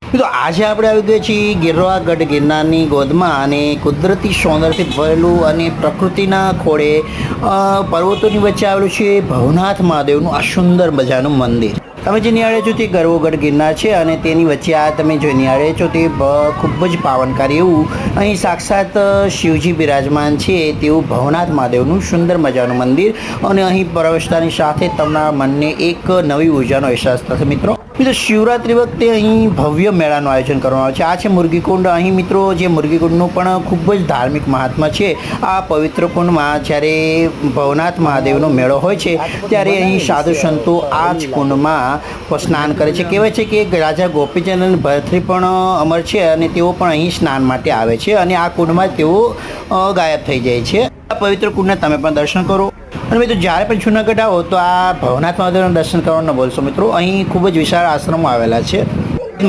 તો આજે આપણે આવી ગયા છીએ ગિરવાગઢ ગિરનારની ગોદમાં અને કુદરતી સૌંદર્યથી ભરેલું અને પ્રકૃતિના ખોળે પર્વતોની વચ્ચે આવેલું છે ભવનાથ મહાદેવનું આ સુંદર મજાનું મંદિર। તમે જે નિહાળે છો તે ગરવોગઢ ગિરનાર છે અને તેની વચ્ચે આ તમે જે નિહાળે છો તે ખૂબ જ પાવનકારી એવું અહીં સાક્ષાત શિવજી બિરાજમાન છે તેવું ભવનાથ મહાદેવનું સુંદર મજાનું મંદિર અને અહીં પ્રવેશતાની સાથે તમારા મનને એક નવી ઉર્જાનો અહેસાસ થશે। મિત્રો શિવરાત્રિ વખતે અહીં ભવ્ય મેળાનું આયોજન કરવામાં આવે છે। આ છે મુરગીકુંડ। અહીં મિત્રો જે મુરગીકુંડનું પણ ખૂબ જ ધાર્મિક મહાત્મા છે। આ પવિત્ર કુંડમાં જ્યારે ભવનાથ મહાદેવનો મેળો હોય છે ત્યારે અહીં સાધુ સંતો આ જ કુંડમાં સ્નાન કરે છે। કહેવાય છે કે રાજા ગોપીચંદ અને ભરતરી પણ અમર છે અને તેઓ પણ અહીં સ્નાન માટે આવે છે અને આ કુંડમાં તેઓ ગાયબ થઈ જાય છે। આ પવિત્ર કુંડના તમે પણ દર્શન કરો। અને મિત્રો જ્યારે પણ જૂનાગઢ આવો તો આ ભવનાથ મહાદેવના દર્શન કરવાનું ન ભૂલશો મિત્રો। અહીં ખૂબ જ વિશાળ આશ્રમો આવેલા છે।